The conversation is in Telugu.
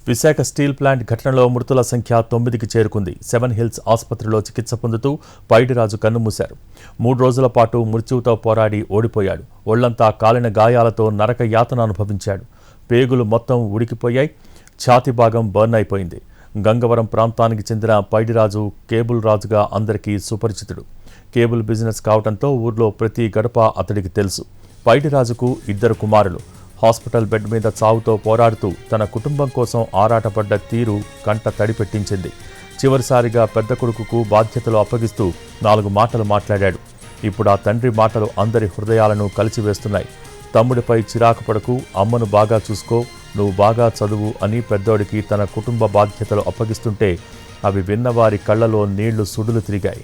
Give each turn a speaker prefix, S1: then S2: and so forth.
S1: విశాఖ స్టీల్ ప్లాంట్ ఘటనలో మృతుల సంఖ్య 9కి చేరుకుంది. సెవెన్ హిల్స్ ఆసుపత్రిలో చికిత్స పొందుతూ పైడిరాజు కన్నుమూశారు. 3 రోజుల పాటు మృత్యువుతో పోరాడి ఓడిపోయాడు. ఒళ్లంతా కాలిన గాయాలతో నరక యాతన అనుభవించాడు. పేగులు మొత్తం ఉడికిపోయాయి. ఛాతీ భాగం బర్న్ అయిపోయింది. గంగవరం ప్రాంతానికి చెందిన పైడిరాజు కేబుల్ రాజుగా అందరికీ సుపరిచితుడు. కేబుల్ బిజినెస్ కావడంతో ఊర్లో ప్రతి గడప అతడికి తెలుసు. పైడిరాజుకు 2 కుమారులు. హాస్పిటల్ బెడ్ మీద చావుతో పోరాడుతూ తన కుటుంబం కోసం ఆరాటపడ్డ తీరు కంట తడి పెట్టించింది. చివరిసారిగా పెద్ద కొడుకుకు బాధ్యతలు అప్పగిస్తూ 4 మాటలు మాట్లాడాడు. ఇప్పుడు ఆ తండ్రి మాటలు అందరి హృదయాలను కలిచివేస్తున్నాయి. తమ్ముడిపై చిరాకు పడకు, అమ్మను బాగా చూసుకో, నువ్వు బాగా చదువు అని పెద్దోడికి తన కుటుంబ బాధ్యతలు అప్పగిస్తుంటే అవి విన్నవారి కళ్లలో నీళ్లు సుడులు తిరిగాయి.